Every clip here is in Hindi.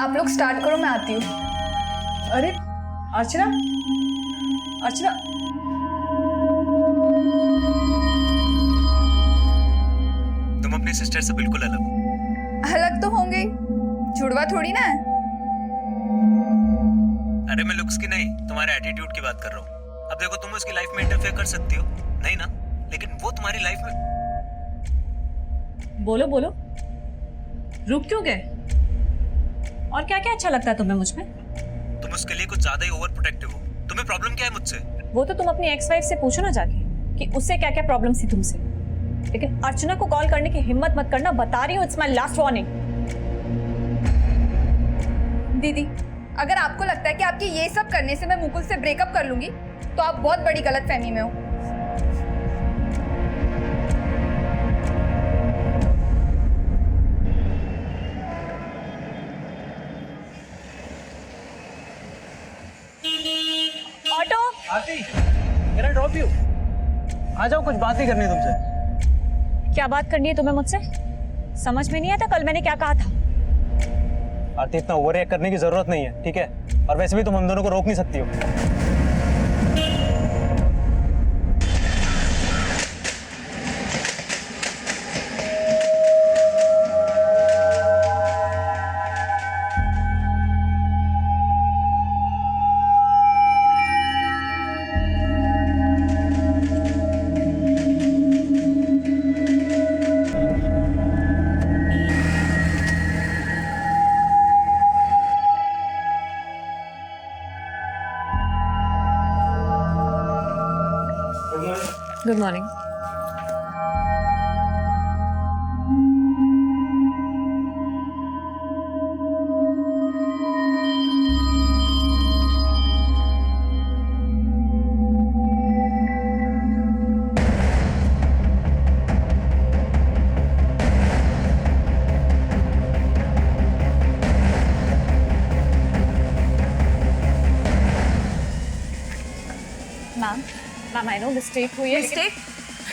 आप लोग स्टार्ट करो, मैं आती हूँ। अरे अर्चना, अर्चना, तुम अपनी सिस्टर से बिल्कुल अलग हो। अलग तो होंगे ही, जुड़वा थोड़ी ना है। अरे मैं लुक्स की नहीं, तुम्हारे एटीट्यूड की बात कर रहा हूँ। अब देखो, तुम उसकी लाइफ में इंटरफेयर कर सकती हो नहीं ना, लेकिन वो तुम्हारी लाइफ में। बोलो बोलो, रुक क्यों गए? और क्या क्या अच्छा लगता है तुम्हें मुझ में? तुम उसके लिए कुछ ज्यादा ही ओवर प्रोटेक्टिव हो। तुम्हें प्रॉब्लम क्या है मुझसे? वो तो तुम अपनी एक्स वाइफ से पूछो ना जाके कि उससे क्या क्या प्रॉब्लम थी तुमसे। लेकिन अर्चना को कॉल करने की हिम्मत मत करना, बता रही हूँ, इट्स माय लास्ट वार्निंग। दीदी, अगर आपको लगता है कि आपके ये सब करने से मैं मुकुल से ब्रेकअप कर लूंगी तो आप बहुत बड़ी गलतफहमी में हो। ऑटो, आरती, मेरा ड्रॉप यू। आ जाओ, कुछ बात ही करनी है तुमसे। क्या बात करनी है तुम्हें मुझसे? समझ में नहीं आता कल मैंने क्या कहा था? आरती, इतना ओवर रिएक्ट करने की जरूरत नहीं है, ठीक है? और वैसे भी तुम हम दोनों को रोक नहीं सकती हो। Good morning. Ma'am I know mistake हुई है। मिस्टेक?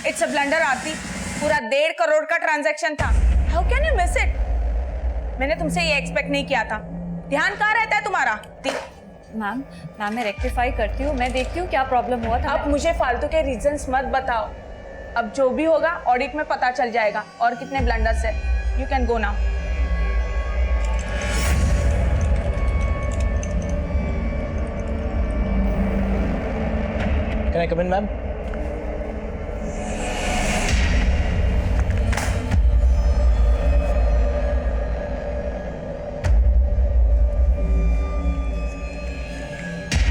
इट्स अ ब्लंडर आरती। पूरा 1.5 करोड़ का ट्रांजैक्शन था। How can you miss it? मैंने तुमसे ये एक्सपेक्ट नहीं किया था। ध्यान कहाँ रहता है तुम्हारा? मैम मैं रेक्टिफाई करती हूँ, मैं देखती हूँ क्या प्रॉब्लम हुआ था। अब मुझे फालतू के रीजंस मत बताओ। अब जो भी होगा ऑडिट में पता चल जाएगा और कितने ब्लंडर्स है। You can go now. Can I come in, ma'am?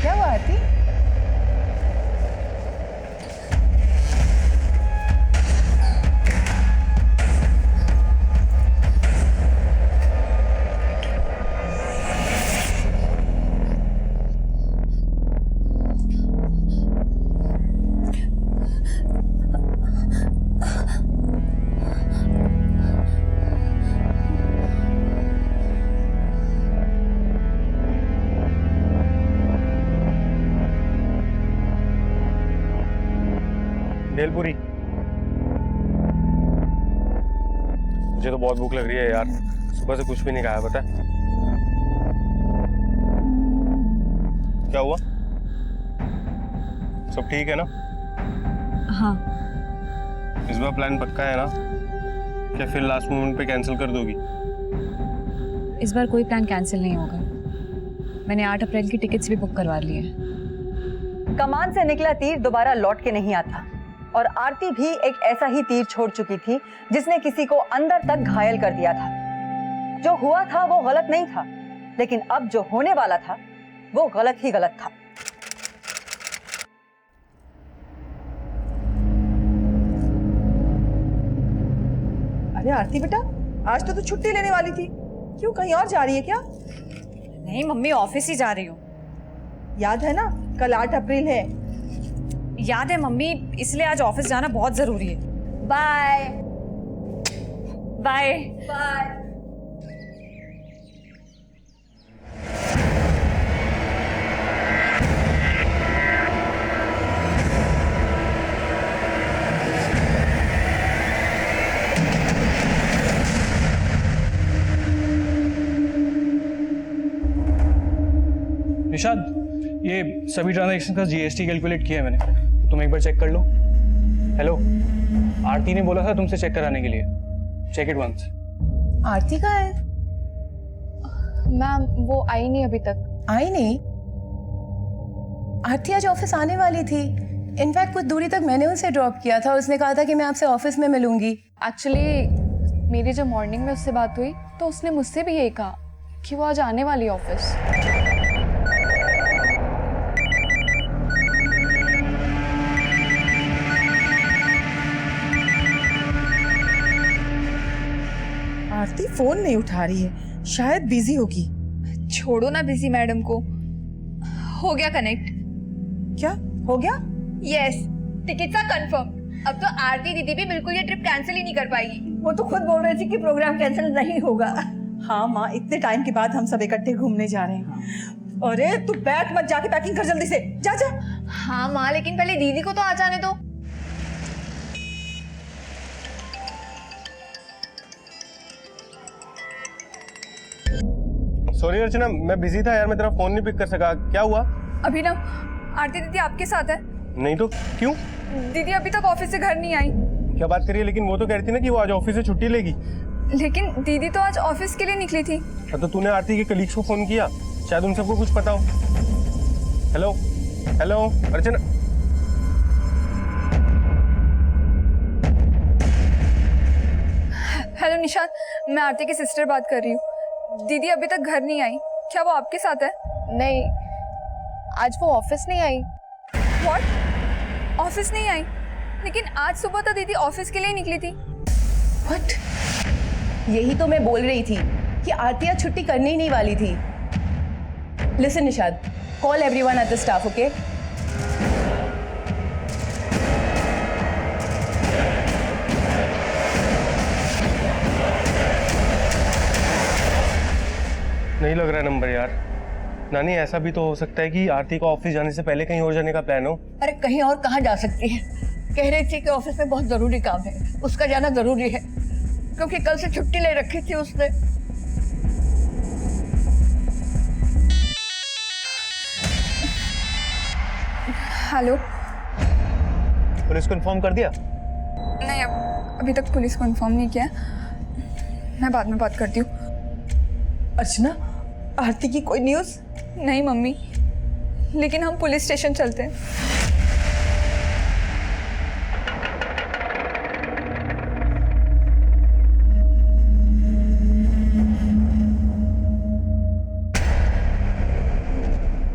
क्या हुआ आरती? भेलपुरी। मुझे तो बहुत भूख लग रही है यार, सुबह से कुछ भी नहीं खाया। पता है क्या हुआ? सब ठीक है ना? हाँ। इस बार प्लान पक्का है ना? क्या फिर लास्ट मोमेंट पे कैंसिल कर दोगी? इस बार कोई प्लान कैंसिल नहीं होगा। मैंने 8 अप्रैल की टिकट्स भी बुक करवा ली है। कमान से निकला तीर दोबारा लौट के नहीं आता, और आरती भी एक ऐसा ही तीर छोड़ चुकी थी जिसने किसी को अंदर तक घायल कर दिया था। जो हुआ था वो गलत नहीं था, लेकिन अब जो होने वाला था वो गलत ही गलत था। अरे आरती बेटा, आज तो तू छुट्टी लेने वाली थी, क्यों कहीं और जा रही है क्या? नहीं मम्मी, ऑफिस ही जा रही हूँ। याद है ना, कल 8 अप्रैल है। याद है मम्मी, इसलिए आज ऑफिस जाना बहुत जरूरी है। Bye bye bye. निशाद, ये सभी ट्रांजैक्शन का जीएसटी कैलकुलेट किया है मैंने, तुम एक बार चेक कर लो। हेलो, आरती ने बोला था तुमसे चेक कराने के लिए, चेक इट वंस। आरती कहाँ है? मैम वो आई नहीं अभी तक। आई नहीं? आरती आज ऑफिस आने वाली थी। इनफैक्ट कुछ दूरी तक मैंने उसे ड्रॉप किया था। उसने कहा था कि मैं आपसे ऑफिस में मिलूंगी। एक्चुअली मेरी जब मॉर्निंग में उससे बात हुई तो उसने मुझसे भी यही कहा कि वो आज आने वाली है ऑफिस। आरती फोन नहीं उठा रही है, शायद बिजी होगी। छोड़ो ना बिजी मैडम को, हो गया कनेक्ट। क्या हो गया? यस, टिकट था कंफर्म। अब तो आरती दीदी भी बिल्कुल ये ट्रिप कैंसिल ही नहीं कर पाएगी। वो तो खुद बोल रही थी कि प्रोग्राम कैंसिल नहीं होगा। हाँ माँ, इतने टाइम के बाद हम सब इकट्ठे घूमने जा रहे हैं। अरे तू बैठ मत, जाके पैकिंग कर जल्दी से, जा जा। हाँ माँ, लेकिन पहले दीदी को तो आ जाने दो। सॉरी अर्चना, मैं बिजी था यार, मैं तेरा फोन नहीं पिक कर सका। क्या हुआ? अभिनव, आरती दीदी आपके साथ है। नहीं तो क्यों? दीदी अभी तक ऑफिस से घर नहीं आई। क्या बात करिए? लेकिन वो तो कह रही थी ना कि वो आज ऑफिस से छुट्टी लेगी। लेकिन दीदी तो आज ऑफिस के लिए निकली थी। तो तूने आरती के कलीग्स को फोन किया? शायद उन सबको कुछ पता हो। हेलो हेलो अर्चना, हेलो निशाद, मैं आरती की सिस्टर बात कर रही हूँ। दीदी अभी तक घर नहीं आई, क्या वो आपके साथ है? नहीं, आज वो ऑफिस नहीं आई। व्हाट? ऑफिस नहीं आई? लेकिन आज सुबह तो दीदी ऑफिस के लिए निकली थी। व्हाट? यही तो मैं बोल रही थी कि आरती आज छुट्टी करने ही नहीं वाली थी। Listen Nishad, call everyone at the staff, okay? नहीं लग रहा है नंबर यार। नानी, ऐसा भी तो हो सकता है कि आरती को ऑफिस जाने से पहले कहीं और जाने का प्लान हो। अरे कहीं और कहाँ जा सकती है? कह रही थी कि ऑफिस में बहुत जरूरी काम है, उसका जाना जरूरी है, क्योंकि कल से छुट्टी ले रखी थी उसने। हेलो। पुलिस को इन्फॉर्म कर दिया? नहीं, अभी तक पुलिस को इन्फॉर्म नहीं किया। मैं बाद में बात करती हूँ। अर्चना, आरती की कोई न्यूज़? नहीं मम्मी, लेकिन हम पुलिस स्टेशन चलते हैं।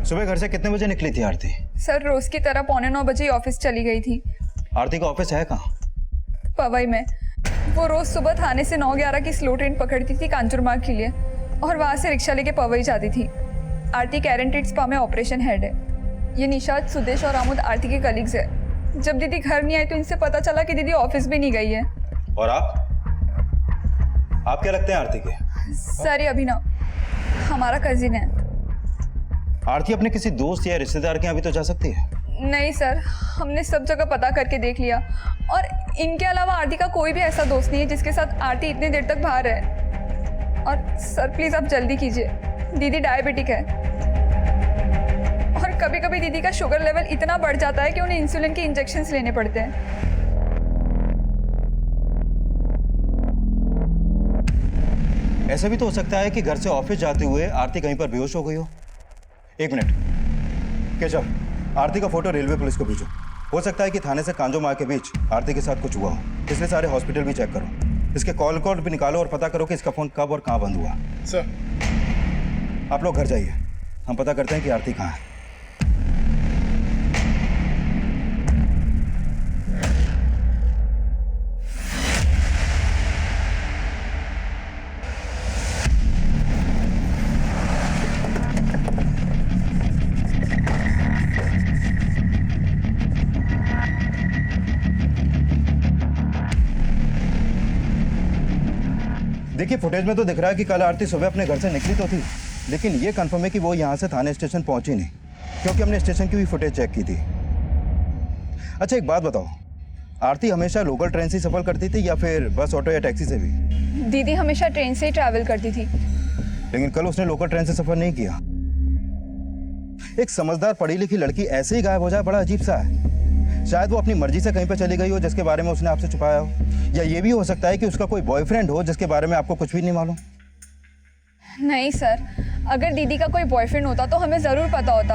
सुबह घर से कितने बजे निकली थी आरती? सर, रोज की तरह 8:45 बजे ऑफिस चली गई थी। आरती का ऑफिस है कहाँ? पवई में। वो रोज सुबह थाने से 9:11 की स्लो ट्रेन पकड़ती थी कांचुरमार्ग के लिए और वहाँ से रिक्शा लेके पवई जाती थी। आरती कैरेंटेड स्पा में ऑपरेशन हेड है। ये निशाद, सुदेश और आमुद आरती के कलीग्स है। जब दीदी घर नहीं आई तो इनसे पता चला कि दीदी ऑफिस भी नहीं गई है। और आप क्या लगते हैं आरती के? सर, ये अभिनव हमारा कजिन है। आरती अपने किसी दोस्त या रिश्तेदार के यहाँ भी तो जा सकती है। नहीं सर, हमने सब जगह पता करके देख लिया और इनके अलावा आरती का कोई भी ऐसा दोस्त नहीं है जिसके साथ आरती इतनी देर तक बाहर है। और सर प्लीज आप जल्दी कीजिए, दीदी डायबिटिक है और कभी कभी दीदी का शुगर लेवल इतना बढ़ जाता है कि उन्हें इंसुलिन के इंजेक्शंस लेने पड़ते हैं। ऐसा भी तो हो सकता है कि घर से ऑफिस जाते हुए आरती कहीं पर बेहोश हो गई हो। एक मिनट केशव, आरती का फोटो रेलवे पुलिस को भेजो। हो सकता है कि थाने से कांजोमार्ग के बीच आरती के साथ कुछ हुआ हो, इसलिए सारे हॉस्पिटल भी चेक करो। इसके कॉल कोड भी निकालो और पता करो कि इसका फोन कब और कहाँ बंद हुआ। सर, आप लोग घर जाइए, हम पता करते हैं कि आरती कहाँ है। देखिए, फुटेज में तो दिख रहा है कि कल आरती सुबह अपने घर से निकली तो थी, लेकिन ये कंफर्म है कि वो यहाँ से थाने स्टेशन पहुंची नहीं, क्योंकि हमने स्टेशन की भी फुटेज चेक की थी। अच्छा एक बात बताओ, आरती हमेशा लोकल ट्रेन से सफर करती थी या फिर बस, ऑटो या टैक्सी से भी? दीदी हमेशा ट्रेन से ही ट्रैवल करती थी। लेकिन कल उसने लोकल ट्रेन से सफर नहीं किया। एक समझदार पढ़ी लिखी लड़की ऐसे ही गायब हो जाए, बड़ा अजीब सा है। शायद वो अपनी मर्जी से कहीं पे चली गई हो जिसके बारे में उसने आपसे छुपाया हो, या ये भी हो सकता है कि उसका कोई बॉयफ्रेंड हो जिसके बारे में आपको कुछ भी नहीं मालूम। नहीं सर, अगर दीदी का कोई बॉयफ्रेंड होता तो हमें ज़रूर पता होता,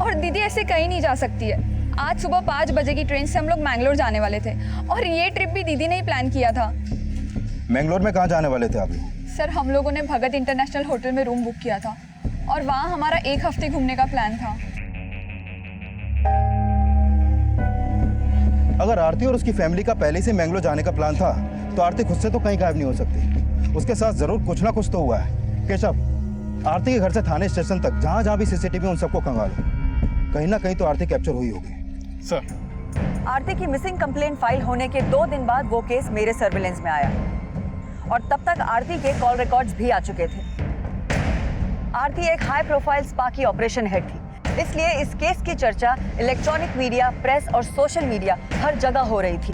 और दीदी ऐसे कहीं नहीं जा सकती है। आज सुबह 5 बजे की ट्रेन से हम लोग मैंगलोर जाने वाले थे, और ये ट्रिप भी दीदी ने ही प्लान किया था। मैंगलोर में कहाँ जाने वाले थे आप लोग? सर, हम लोगों ने भगत इंटरनेशनल होटल में रूम बुक किया था, और वहाँ हमारा 1 हफ्ते घूमने का प्लान था। अगर आरती और उसकी फैमिली का पहले से मैंगलोर जाने का प्लान था तो आरती खुद से तो कहीं गायब नहीं हो सकती। उसके साथ जरूर कुछ ना कुछ तो हुआ है। केशव, आरती के घर से थाने स्टेशन तक जहाँ जहाँ भी सीसीटीवी उन सबको खंगालो, कहीं ना कहीं तो आरती कैप्चर हुई होगी। सर, आरती की मिसिंग कंप्लेंट फाइल होने के 2 दिन बाद वो केस मेरे सर्विलेंस में आया, और तब तक आरती के कॉल रिकॉर्ड्स भी आ चुके थे। आरती एक हाई प्रोफाइल स्पा की ऑपरेशन हेड थी, इसलिए इस केस की चर्चा इलेक्ट्रॉनिक मीडिया, प्रेस और सोशल मीडिया हर जगह हो रही थी।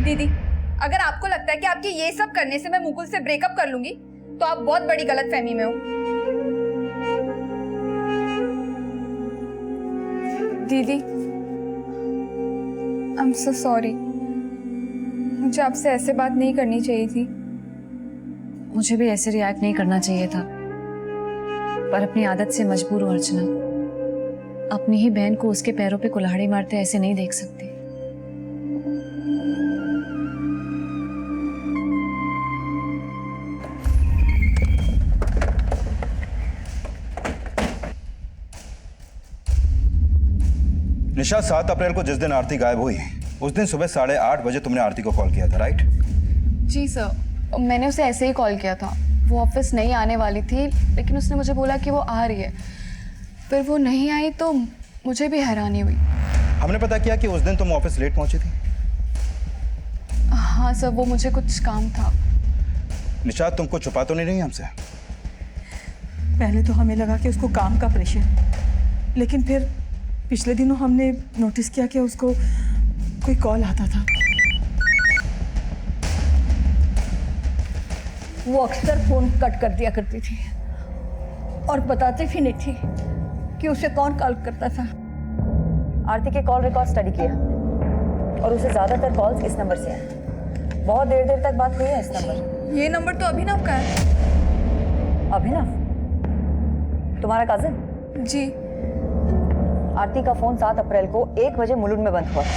दीदी, अगर आपको लगता है कि आपके ये सब करने से मैं मुकुल से ब्रेकअप कर लूंगी तो आप बहुत बड़ी गलतफहमी में हो। दीदी, आई एम सो सॉरी, मुझे आपसे ऐसे बात नहीं करनी चाहिए थी। मुझे भी ऐसे रिएक्ट नहीं करना चाहिए था, पर अपनी आदत से मजबूर हूँ अर्चना। अपनी ही बहन को उसके पैरों पे कुल्हाड़ी मारते ऐसे नहीं देख सकती। निशा, 7 अप्रैल को जिस दिन आरती गायब हुई उस दिन सुबह 8:30 बजे तुमने आरती को कॉल किया था, राइट? जी सर, मैंने उसे ऐसे ही कॉल किया था। वो ऑफिस नहीं आने वाली थी, लेकिन उसने मुझे बोला कि वो आ रही है। फिर वो नहीं आई तो मुझे भी हैरानी हुई। हमने पता किया कि उस दिन तुम ऑफिस लेट पहुंची थी। हाँ सर, वो मुझे कुछ काम था। निशा, तुमको छुपा तो नहीं रही हमसे? पहले तो हमें लगा कि उसको काम का प्रेशर, लेकिन फिर पिछले दिनों हमने नोटिस किया कि उसको कोई कॉल आता था। वो अक्सर फोन कट कर दिया करती थी और बताती भी नहीं थी कि उसे कौन कॉल करता था। आरती के कॉल रिकॉर्ड स्टडी किया और उसे ज्यादातर कॉल्स इस नंबर से आए। बहुत देर तक बात हुई है इस नंबर। ये नंबर तो अभिनव का है। अभिनव, तुम्हारा कजिन? जी। आरती का फोन 7 अप्रैल को 1 बजे मुलुंड में बंद हुआ था।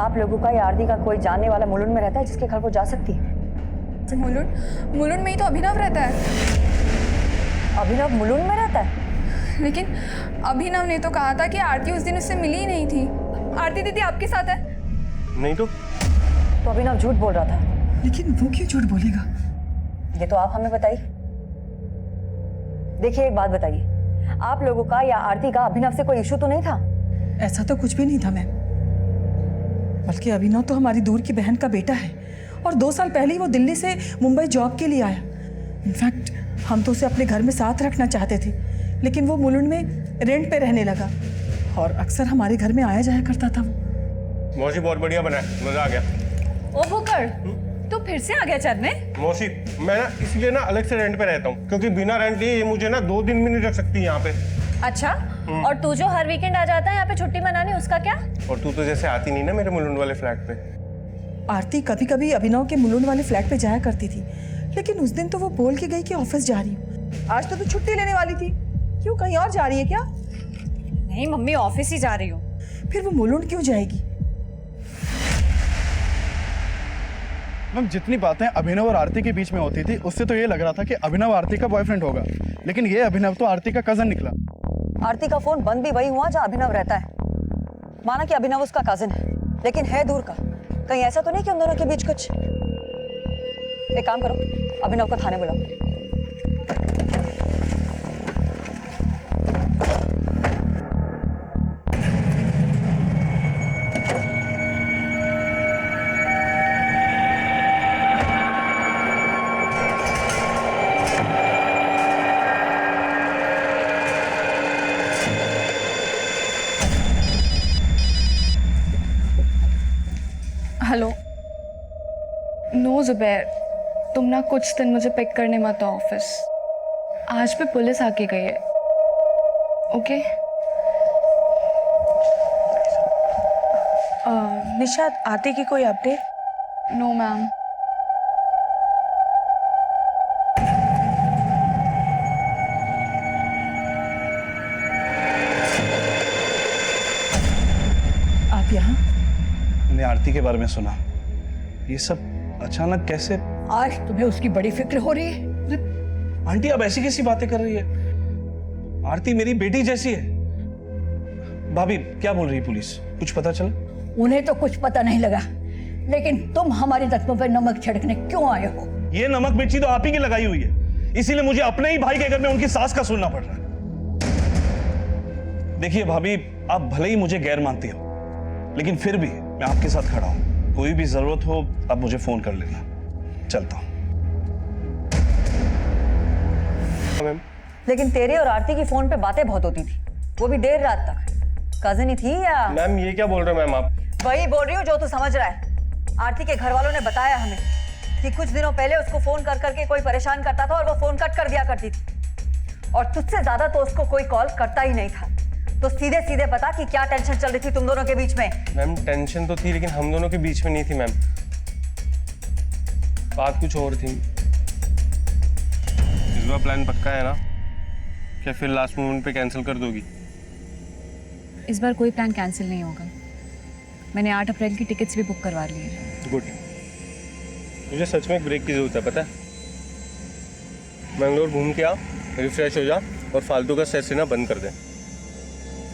आप लोगों का या आरती का कोई जानने वाला मुलुंड में रहता है जिसके घर वो जा सकती है? मुलुंड में ही तो अभिनव रहता है। अभिनव मुलुंड में रहता है? लेकिन अभिनव ने तो कहा था कि आरती उस दिन उससे मिली ही नहीं थी। आरती दीदी आपके साथ है? नहीं तो अभिनव झूठ बोल रहा था। लेकिन वो क्यों झूठ बोलेगा? ये तो आप हमें बताइए। देखिए, एक बात बताइए, आप लोगों का या आरती का अभिनव से कोई इशू तो नहीं था? ऐसा तो कुछ भी नहीं था मैम, बल्कि अभिनव तो हमारी दूर की बहन का बेटा है, और 2 साल पहले ही वो दिल्ली से मुंबई जॉब के लिए आया। इनफैक्ट हम तो उसे अपने घर में साथ रखना चाहते थे, लेकिन वो मुलुंड में रेंट पे रहने लगा और अक्सर हमारे घर में आया जाया करता था। वो मौसी बहुत बढ़िया बना है, मजा आ गया। ओ भूकर, तू फिर से आ गया चरने? मौसी, मैं ना इसलिए ना अलग से रेंट पे रहता हूँ, क्योंकि बिना रेंट लिए ये मुझे ना 2 दिन भी नहीं रख सकती यहाँ पे। अच्छा, और तू जो हर वीकेंड आ जाता है यहाँ पे छुट्टी मनाने, उसका क्या? और तू तो जैसे आती नहीं ना मेरे मुलुंड वाले फ्लैट पे। आरती कभी कभी अभिनव के मुलुंड वाले फ्लैट पे जाया करती थी, लेकिन उस दिन तो वो बोल के गई कि ऑफिस जा रही हूँ। आज तो तू छुट्टी लेने वाली थी, क्यों कहीं और जा रही है क्या? नहीं मम्मी, ऑफिस ही जा रही हूँ। फिर वो मुलुंड क्यों जाएगी? मैम, जितनी बातें अभिनव और आरती के बीच में होती थी उससे तो ये लग रहा था कि अभिनव आरती का बॉयफ्रेंड होगा, लेकिन ये अभिनव तो आरती का कजन निकला। आरती का फोन बंद भी वही हुआ जहाँ अभिनव रहता है। माना कि अभिनव उसका कजिन है, लेकिन है दूर का। कहीं ऐसा तो नहीं कि उन दोनों के बीच कुछ? एक काम करो, अभिनव को थाने बुलाओ। जुबैर, तुम ना कुछ दिन मुझे पिक करने मत आओ ऑफिस। आज भी पुलिस आके गई है। ओके? निशाद, आरती की कोई अपडेट? No ma'am. आप यहाँ? मैंने आरती के बारे में सुना। ये सब अचानक कैसे? आज तुम्हें उसकी बड़ी फिक्र हो रही है? आंटी अब ऐसी कैसी बातें कर रही है? आरती मेरी बेटी जैसी है। भाभी क्या बोल रही है पुलिस? कुछ पता चला? उन्हें तो कुछ पता नहीं लगा, लेकिन तुम हमारे जख्मों पर नमक छिड़कने क्यों आए हो? ये नमक मिर्ची तो आप ही की लगाई हुई है, इसीलिए मुझे अपने ही भाई के घर में उनकी सास का सुनना पड़ रहा है। देखिए भाभी, आप भले ही मुझे गैर मानती हो, लेकिन फिर भी मैं आपके साथ खड़ा हूं। कोई भी जरूरत हो आप मुझे फोन कर लेना। चलता हूं। मैम, लेकिन तेरे और आरती की फोन पे बातें बहुत होती थी, वो भी देर रात तक। कजिन ही थी या? मैम ये क्या बोल रहे हो मैम आप? वही बोल रही हूँ जो तू समझ रहा है। आरती के घर वालों ने बताया हमें कि कुछ दिनों पहले उसको फोन कर करके कोई परेशान करता था और वो फोन कट कर दिया करती थी, और तुझसे ज्यादा तो उसको कोई कॉल करता ही नहीं था। तो सीधे सीधे बता कि क्या टेंशन चल रही थी तुम दोनों के बीच में? मैम टेंशन तो थी, लेकिन हम दोनों के बीच में नहीं थी मैम। बात कुछ और थी। इस बार प्लान पक्का है ना? क्या फिर लास्ट मोमेंट पे कैंसिल कर दोगी? इस बार कोई प्लान कैंसिल नहीं होगा। मैंने 8 अप्रैल की टिकट्स भी बुक करवा ली है। गुड। मुझे सच में एक ब्रेक की जरूरत है, पता है? बेंगलोर घूम के आ, रिफ्रेश हो जा और फालतू का स्ट्रेस लेना बंद कर दे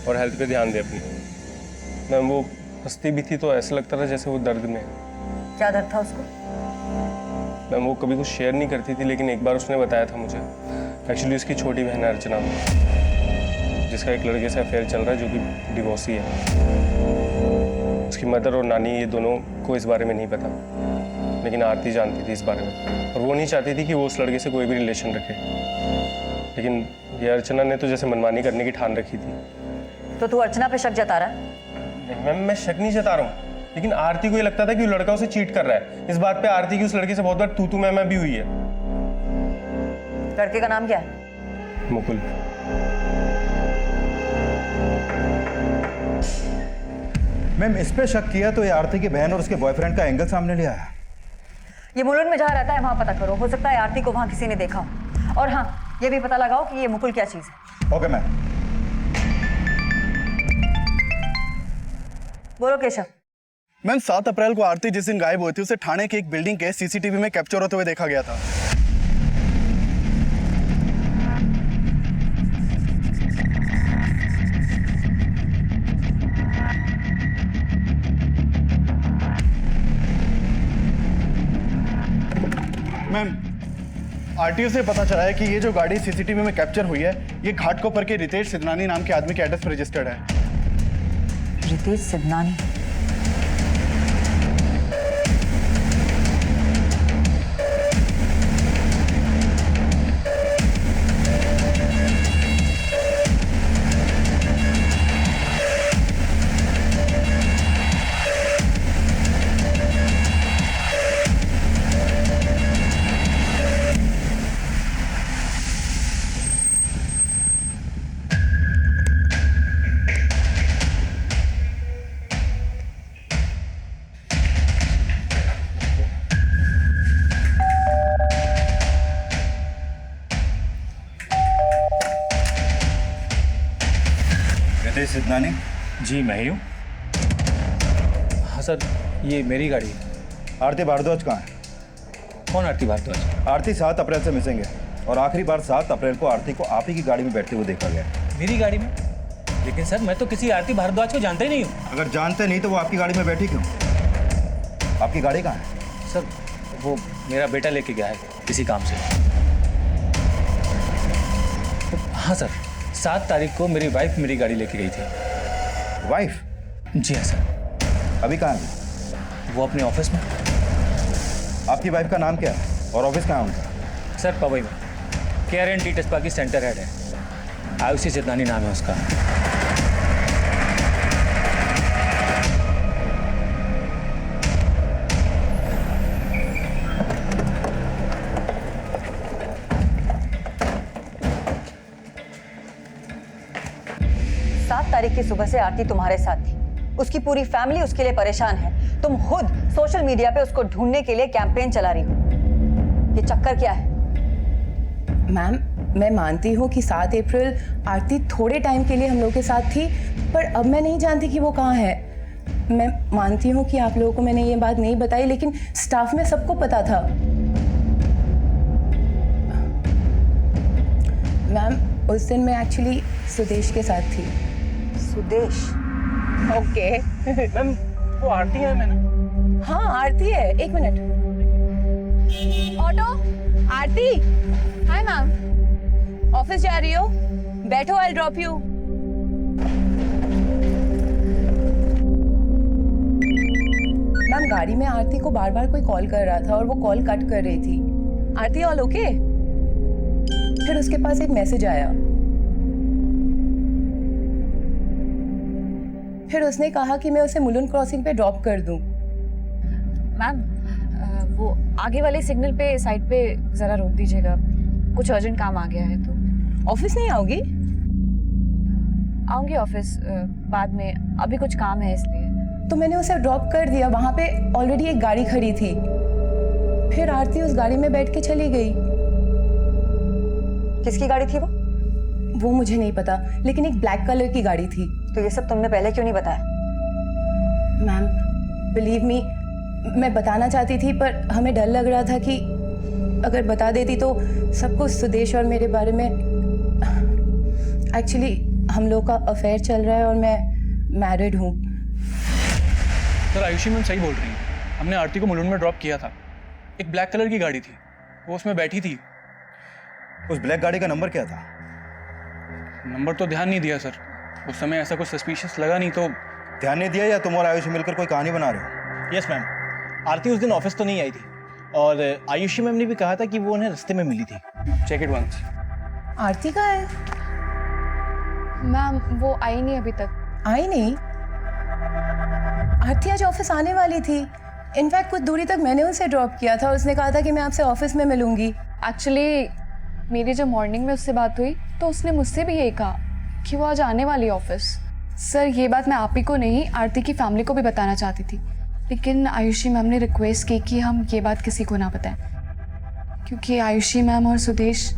और हेल्थ पे ध्यान दे अपनी। मैम वो हंसती भी थी तो ऐसा लगता था जैसे वो दर्द में। क्या दर्द था उसको? मैम वो कभी कुछ शेयर नहीं करती थी, लेकिन एक बार उसने बताया था मुझे। एक्चुअली उसकी छोटी बहन है अर्चना, जिसका एक लड़के से अफेयर चल रहा है जो कि डिवोर्सी है। उसकी मदर और नानी ये दोनों को इस बारे में नहीं पता, लेकिन आरती जानती थी इस बारे में, और वो नहीं चाहती थी कि वो उस लड़के से कोई भी रिलेशन रखे। लेकिन ये अर्चना ने तो जैसे मनमानी करने की ठान रखी थी। तो तू अर्चना पे शक जता रहा है? मैम मैं शक नहीं जता रहा हूँ, लेकिन आरती को ये लगता था कि वो लड़का उसे चीट कर रहा है। इस बात पे आरती की उस लड़के से बहुत बार तू मैं भी हुई है। लड़के का नाम क्या है? मुकुल। मैम इस पे शक किया तो ये आरती की बहन और उसके बॉयफ्रेंड का एंगल सामने ले आया। ये मुलुंड में जहाँ रहता है वहां पता करो, हो सकता है आरती को वहां किसी ने देखा हो। और हाँ, ये भी पता लगाओ कि ये मुकुल क्या चीज है। Okay ma'am. बोलो केशव। मैम 7 अप्रैल को आरती जिस दिन गायब हुई थी उसे ठाणे की एक बिल्डिंग के सीसीटीवी में कैप्चर होते हुए देखा गया था। मैम आरटीओ से पता चला है कि ये जो गाड़ी सीसीटीवी में कैप्चर हुई है ये घाटकोपर के रितेश सिद्धनानी नाम के आदमी के एड्रेस पर रजिस्टर्ड है। रितेश सिद्धनानी? रितेश सिद्धनानी? जी मैं ही हूँ। हाँ सर, ये मेरी गाड़ी है। आरती भारद्वाज कहाँ है? कौन आरती भारद्वाज? आरती 7 अप्रैल से मिसिंग है और आखिरी बार 7 अप्रैल को आरती को आप ही की गाड़ी में बैठते हुए देखा गया। मेरी गाड़ी में? लेकिन सर मैं तो किसी आरती भारद्वाज को जानता ही नहीं हूँ। अगर जानते नहीं तो वो आपकी गाड़ी में बैठी क्यों? आपकी गाड़ी कहाँ है? सर वो मेरा बेटा लेके गया है किसी काम से। हाँ सर, 7 तारीख को मेरी वाइफ मेरी गाड़ी लेके गई थी। वाइफ? जी हाँ सर। अभी कहाँ है? वो अपने ऑफिस में। आपकी वाइफ का नाम क्या है और ऑफिस कहाँ है उनका? सर पवई में KRN टेस्पा की सेंटर हेड है। आयुषी सिद्धनानी नाम है उसका। 7 तारीख की सुबह से आरती तुम्हारे साथ थी। उसकी पूरी फैमिली उसके लिए परेशान है। तुम खुद सोशल मीडिया पे उसको ढूंढने के लिए कैंपेन चला रही हो। ये चक्कर क्या है? मैम, मैं मानती हूँ कि 7 अप्रैल आरती थोड़े टाइम के लिए हम लोग के साथ थी, पर अब मैं नहीं जानती कि वो कहाँ है। मैं मानती हूँ कि आप लोगों को मैंने ये बात नहीं बताई, लेकिन स्टाफ में सबको पता था। मैम, उस दिन मैं एक्चुअली सुदेश के साथ थी। सुदेश? ओके। मैम वो आरती है मैंने। हाँ, आरती है। 1 minute. Auto, Aarti. Hi ma'am. Office जा रही हो? बैठो, आई ड्रॉप यू। मैम, गाड़ी में आरती को बार बार कोई कॉल कर रहा था और वो कॉल कट कर रही थी। आरती ऑल ओके? फिर उसके पास एक मैसेज आया। फिर उसने कहा कि मैं उसे मुलुंड क्रॉसिंग पे ड्रॉप कर दूं। मैम वो आगे वाले सिग्नल पे साइड पे जरा रोक दीजिएगा, कुछ अर्जेंट काम आ गया है। तो ऑफिस नहीं आओगी? आऊंगी ऑफिस बाद में, अभी कुछ काम है इसलिए। तो मैंने उसे ड्रॉप कर दिया। वहां पे ऑलरेडी एक गाड़ी खड़ी थी। फिर आरती उस गाड़ी में बैठ के चली गई। किसकी गाड़ी थी वो? वो मुझे नहीं पता, लेकिन एक ब्लैक कलर की गाड़ी थी। तो ये सब तुमने पहले क्यों नहीं बताया? मैम, बिलीव मी, मैं बताना चाहती थी, पर हमें डर लग रहा था कि अगर बता देती तो सबको सुदेश और मेरे बारे में। एक्चुअली हम लोग का अफेयर चल रहा है और मैं मैरिड हूँ। सर आयुषी मैम सही बोल रही हैं। हमने आरती को मुलुंड में ड्रॉप किया था। एक ब्लैक कलर की गाड़ी थी, वो उसमें बैठी थी। उस ब्लैक गाड़ी का नंबर क्या था? नंबर तो ध्यान नहीं दिया सर, उस समय ऐसा कुछ सस्पिशियस लगा नहीं तो। ध्यान नहीं दिया या तुम और आयुषी मिलकर कोई कहानी बना रहे हो? यस मैम, आरती उस दिन ऑफिस तो नहीं आई थी और आयुषी मैम ने भी कहा था कि वो उन्हें रास्ते में मिली थी। Check it once. आरती कहाँ है? मैम वो आई नहीं अभी तक। आई नहीं? आरती आज ऑफिस आने वाली थी। इनफैक्ट कुछ दूरी तक मैंने उसे ड्रॉप किया था। उसने कहा था कि मैं आपसे ऑफिस में मिलूंगी। एक्चुअली मेरी जब मॉर्निंग में उससे बात हुई तो उसने मुझसे भी यही कहा कि वो आज आने वाली है ऑफिस। सर ये बात मैं आप ही को नहीं, आरती की फैमिली को भी बताना चाहती थी, लेकिन आयुषी मैम ने रिक्वेस्ट की कि हम ये बात किसी को ना बताएं, क्योंकि आयुषी मैम और सुदेश।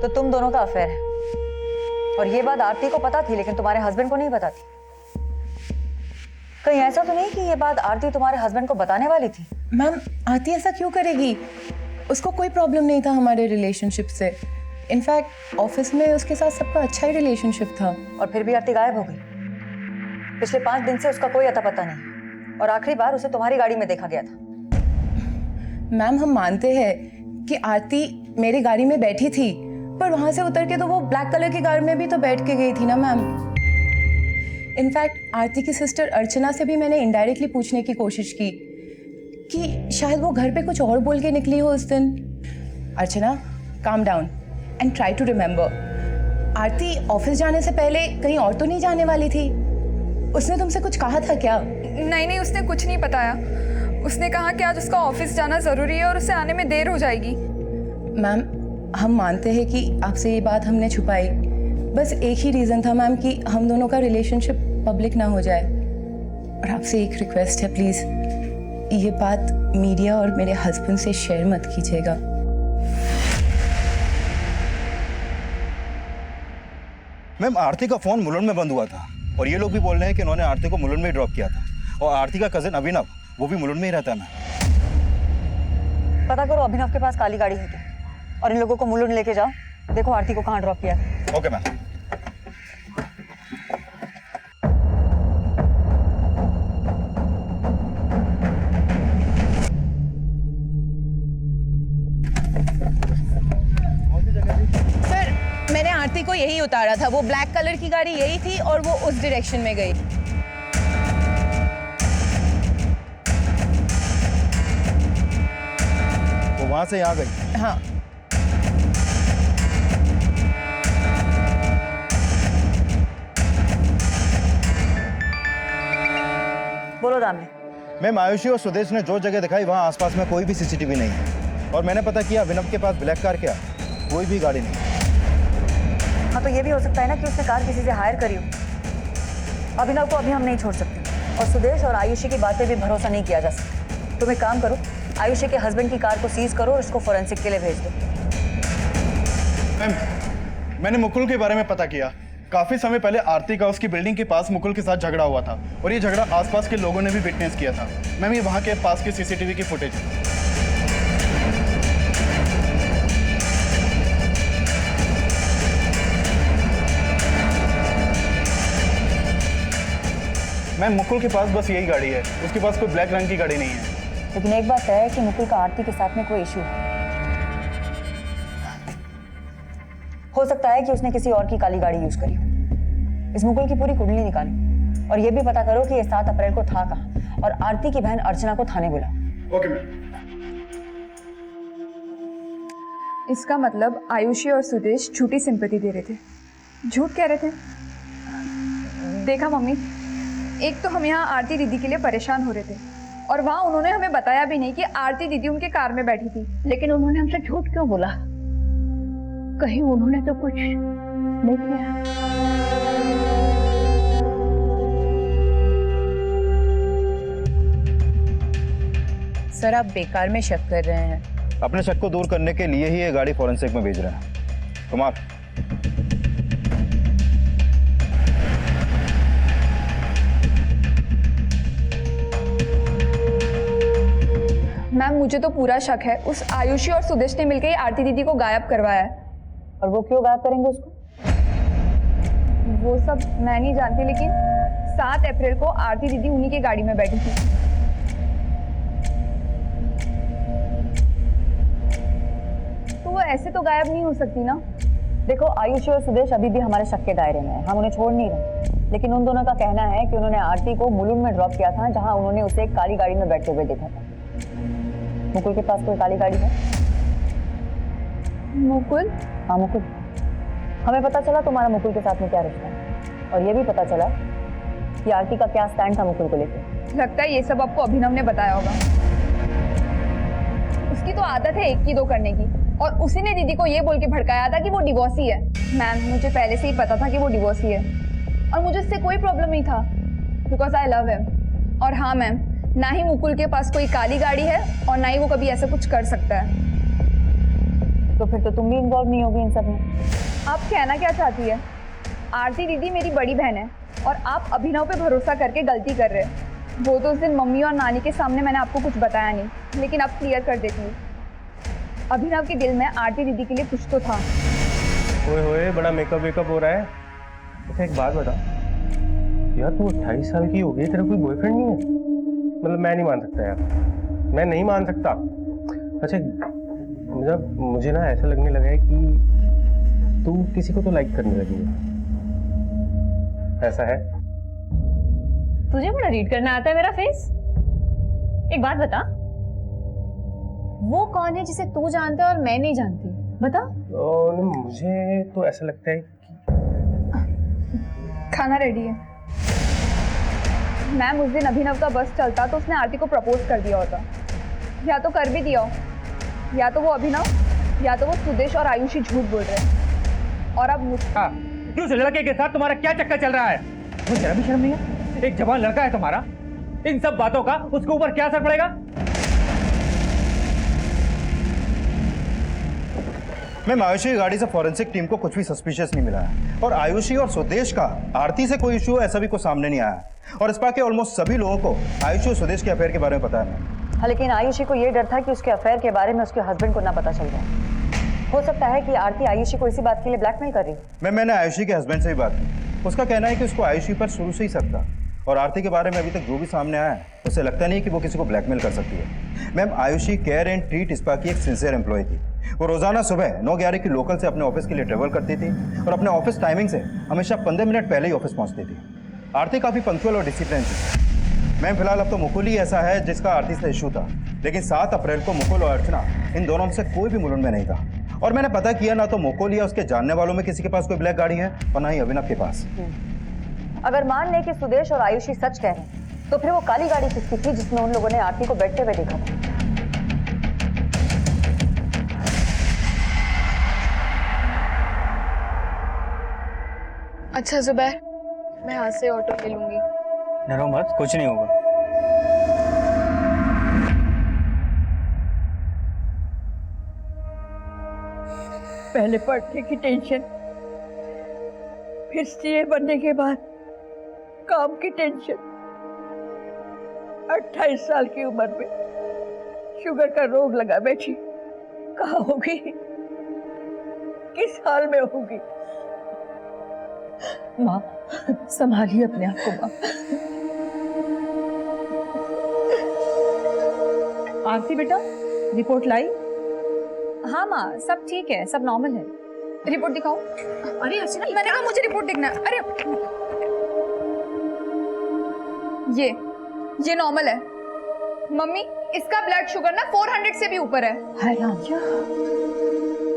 तो तुम दोनों का अफेयर है और ये बात आरती को पता थी, लेकिन तुम्हारे हस्बैंड को नहीं पता थी। कहीं ऐसा तो नहीं कि ये बात आरती तुम्हारे हस्बैंड को बताने वाली थी? मैम, आरती ऐसा क्यों करेगी? उसको कोई प्रॉब्लम नहीं था हमारे रिलेशनशिप से। इनफैक्ट ऑफिस में उसके साथ सबका अच्छा ही रिलेशनशिप था। और फिर भी आरती गायब हो गई। पिछले 5 दिन से उसका कोई अता पता नहीं, और आखिरी बार उसे तुम्हारी गाड़ी में देखा गया था। मैम, हम मानते हैं कि आरती मेरी गाड़ी में बैठी थी, पर वहां से उतर के तो वो ब्लैक कलर की गाड़ी में भी तो बैठ के गई थी ना मैम। इनफैक्ट आरती की सिस्टर अर्चना से भी मैंने इनडायरेक्टली पूछने की कोशिश की कि शायद वो घर पे कुछ और बोल के निकली हो उस दिन। Archana, calm down and try to remember. Aarti office जाने से पहले कहीं और तो नहीं जाने वाली थी? उसने तुमसे कुछ कहा था क्या? नहीं, उसने कुछ नहीं बताया। उसने कहा कि आज उसका ऑफिस जाना ज़रूरी है और उसे आने में देर हो जाएगी। मैम, हम मानते हैं कि आपसे ये बात हमने छुपाई। बस एक ही रीज़न था मैम कि हम दोनों का रिलेशनशिप पब्लिक ना हो जाए। और आपसे एक रिक्वेस्ट है, प्लीज़ ये बात मीडिया और मेरे हस्बैंड से शेयर मत कीजिएगा। मैम, आरती का फोन मुलुंड में बंद हुआ था और ये लोग भी बोल रहे हैं कि उन्होंने आरती को मुलुंड में ही ड्रॉप किया था। और आरती का कजिन अभिनव, वो भी मुलुंड में ही रहता है। पता करो अभिनव के पास काली गाड़ी है क्या, और इन लोगों को मुलुंड लेके जाओ। देखो आरती को कहाँ ड्रॉप किया है। Okay ma'am. सर, मैंने आरती को यही उतारा था। वो ब्लैक कलर की गाड़ी यही थी और वो उस डायरेक्शन में गई। वो वहां से यहाँ गई? हाँ। बोलो दामले। मैम, आयुषी और सुदेश ने जो जगह दिखाई वहाँ आसपास में कोई भी सीसीटीवी नहीं है। और मैंने पता किया अभिनव के पास ब्लैक कार क्या कोई भी गाड़ी नहीं। हाँ, तो ये भी हो सकता है ना कि उसने कार किसी से हायर करी हो। अभिनव को अभी हम नहीं छोड़ सकते, और सुदेश और आयुषी की बातें भी भरोसा नहीं किया जा सकता। तुम एक काम करो, आयुषी के हस्बैंड की कार को सीज करो और उसको फोरेंसिक के लिए भेज दो। मैम, मैंने मुकुल के बारे में पता किया। काफी समय पहले आरती का उसकी बिल्डिंग के पास मुकुल के साथ झगड़ा हुआ था, और ये झगड़ा आसपास के लोगों ने भी विटनेस किया था। मैम, ये वहाँ के पास के सीसीटीवी की फुटेज है। मैम, मुकुल के पास बस यही गाड़ी है, उसके पास कोई ब्लैक रंग की गाड़ी नहीं है। लेकिन एक बात तय है कि मुकुल का आरती के साथ में कोई इशू है। हो सकता है कि उसने किसी और की काली गाड़ी यूज करी हो। इस मुकुल की पूरी कुंडली निकाली, और ये भी पता करो कि ये 7 अप्रैल को था कहाँ, और आरती की बहन अर्चना को थाने बुला। Okay ma'am. इसका मतलब आयुषी और सुदेश झूठी सिंपैथी दे रहे थे, झूठ कह रहे थे। देखा मम्मी, एक तो हम यहाँ आरती दीदी के लिए परेशान हो रहे थे, और वहाँ उन्होंने हमें बताया भी नहीं कि आरती दीदी उनके कार में बैठी थी। लेकिन उन्होंने हमसे झूठ क्यों बोला? कहीं उन्होंने तो कुछ नहीं किया? सर, आप बेकार में शक कर रहे हैं। अपने शक को दूर करने के लिए ही ये गाड़ी फॉरेंसिक में भेज रहे हैं। कुमार, मैम, मुझे तो पूरा शक है उस आयुषी और सुदेश ने मिलकर आरती दीदी को गायब करवाया है। और वो क्यों गायब करेंगे उसको? वो सब मैं नहीं जानती, लेकिन 7 अप्रैल को आरती दीदी उन्हीं की गाड़ी में बैठी थी। तो वो ऐसे तो गायब नहीं हो सकती ना। देखो, आयुषी और सुदेश अभी भी हमारे शक के दायरे में है, हम उन्हें छोड़ नहीं रहे। लेकिन उन दोनों का कहना है कि उन्होंने आरती को मुलुंड में ड्रॉप किया था, जहां उन्होंने उसे एक काली गाड़ी में बैठते हुए देखा था। मुकुल के पास कोई काली गाड़ी है? मुकुल? हाँ, मुकुल। हमें पता चला तुम्हारा मुकुल के साथ में क्या रिश्ता है, और ये भी पता चला कि आरती का क्या स्टैंड था मुकुल को लेकर। लगता है ये सब आपको अभिनव ने बताया होगा। उसकी तो आदत है 1 की 2 करने की, और उसी ने दीदी को ये बोल के भड़काया था कि वो डिवोर्सी है। मैम, मुझे पहले से ही पता था कि वो डिवोर्सी है, और मुझे इससे कोई प्रॉब्लम नहीं था, बिकॉज आई लव हिम। और हाँ मैम, ना ही मुकुल के पास कोई काली गाड़ी है, और ना ही वो कभी ऐसा कुछ कर सकता है। तो फिर तो तुम भी इन्वॉल्व नहीं होगी इन सब में। आप कहना क्या चाहती है? आरती दीदी मेरी बड़ी बहन है, और आप अभिनव पे भरोसा करके गलती कर रहे हैं। वो तो उस दिन मम्मी और नानी के सामने मैंने आपको कुछ बताया नहीं, लेकिन अब क्लियर कर देती हूँ। अभिनव के दिल में आरती दीदी के लिए कुछ तो था। ओए होए, बड़ा मेकअप वेकअप हो रहा है। अच्छा, एक बात बता यार, तू 28 साल की हो गई, तेरा कोई बॉयफ्रेंड नहीं है? मतलब मैं नहीं मान सकता यार, मैं नहीं मान सकता। अच्छा, मतलब मुझे ना ऐसा लगने लगा है कि तू किसी को तो लाइक करने लगी है। ऐसा है? तुझे बड़ा रीड करना आता है मेरा फेस। एक बात बता, वो कौन है जिसे तू जानता है और मैं नहीं जानती? बता। मुझे तो ऐसा लगता है कि खाना रेडी है। मैम, उस दिन अभिनव का बस चलता तो उसने आरती को प्रपोज कर दिया होता, या तो कर भी दिया हो, या तो वो अभिनव, या तो वो सुदेश और आयुषी झूठ बोल रहे हैं। और अब क्यों उस लड़के के साथ तुम्हारा क्या चक्कर चल रहा है? तुम्हें जरा भी शर्म नहीं है? एक जवान लड़का है तुम्हारा, इन सब बातों का उसके ऊपर क्या असर पड़ेगा? मैम, आयुषी की गाड़ी से फॉरेंसिक टीम को कुछ भी सस्पिशियस नहीं मिला है, और आयुषी और सुदेश का आरती से कोई इशू ऐसा भी कुछ सामने नहीं आया। और इस बार के ऑलमोस्ट सभी लोगों को आयुषी और सुदेश के अफेयर के बारे में पता है। हाँ, लेकिन आयुषी को ये डर था कि उसके अफेयर के बारे में उसके हस्बैंड को ना पता चल जाए। हो सकता है कि आरती आयुषी को इसी बात के लिए ब्लैकमेल कर रही। मैंने आयुषी के हस्बैंड से भी बात की, उसका कहना है कि उसको आयुषी पर शुरू से ही शक था, और आरती के बारे में अभी तक जो भी सामने आया है उसे लगता नहीं कि वो किसी को ब्लैकमेल कर सकती है। Ma'am, Ayushi care and treat spa की एक सिंसियर एम्प्लॉय थी। वो रोजाना सुबह 9:11 की लोकल से अपने ऑफिस के लिए ट्रेवल करती थी, और अपने ऑफिस टाइमिंग से हमेशा 15 मिनट पहले ही ऑफिस पहुंचती थी। आरती काफ़ी पंक्चुअल और डिसिप्लिन थी। मैम, फिलहाल अब तो मुकुल ही ऐसा है जिसका आरती से इशू था, लेकिन 7 अप्रैल को मुकुल और अर्चना इन दोनों में से कोई भी मुलुंड में नहीं था। और मैंने पता किया, ना तो मुकुल या उसके जानने वालों में किसी के पास कोई ब्लैक गाड़ी है, और ना ही अभिनव के पास। अगर मान लें कि सुदेश और आयुषी सच कह रहे हैं, तो फिर वो काली गाड़ी किसकी थी जिसमें उन लोगों ने आरती को बैठते हुए देखा था? अच्छा जुबैर, मैं यहाँ से ऑटो ले लूंगी। डरो मत, कुछ नहीं होगा। पहले पढ़ने की टेंशन, फिर सीए बनने के बाद काम की टेंशन। 28 साल की उम्र में शुगर का रोग लगा बैठी। कहाँ होगी, किस हाल में होगी? माँ संभालिए अपने आप को। माँ आरती बेटा, रिपोर्ट लाई? हाँ माँ, सब ठीक है, सब नॉर्मल है। रिपोर्ट दिखाओ। अरे अर्चना, मैंने कहा मुझे रिपोर्ट देखना है। अरे ये नॉर्मल है। मम्मी, इसका ब्लड शुगर ना 400 से भी ऊपर है।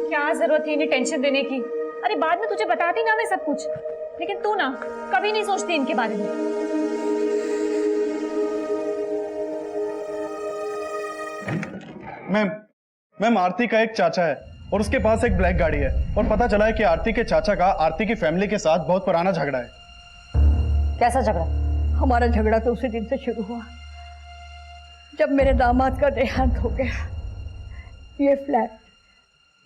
क्या जरूरत थी इन्हें टेंशन देने की? अरे बाद में तुझे बताती ना मैं सब कुछ, लेकिन तू ना कभी नहीं सोचती इनके बारे में। मैम आरती का एक चाचा है और उसके पास एक ब्लैक गाड़ी है, और पता चला है कि आरती के चाचा का आरती की फैमिली के साथ बहुत पुराना झगड़ा है। कैसा झगड़ा? हमारा झगड़ा तो उसी दिन से शुरू हुआ जब मेरे दामाद का देहांत हो गया। ये फ्लैट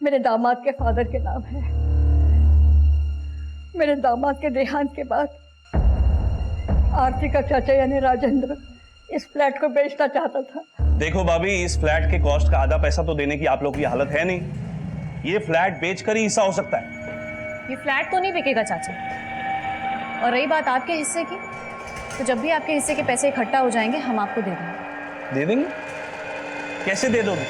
मेरे दामाद के फादर के नाम है। मेरे दामाद के देहांत के बाद आरती का चाचा यानी राजेंद्र इस फ्लैट को बेचना चाहता था। देखो भाभी, इस फ्लैट के कॉस्ट का आधा पैसा तो देने की आप लोग की हालत है नहीं। ये फ्लैट बेचकर ही हिस्सा हो सकता है। ये फ्लैट तो नहीं बिकेगा चाचा। और रही बात आपके हिस्से की, तो जब भी आपके हिस्से के पैसे इकट्ठा हो जाएंगे हम आपको दे देंगे। दे देंगे? कैसे दे दोगे?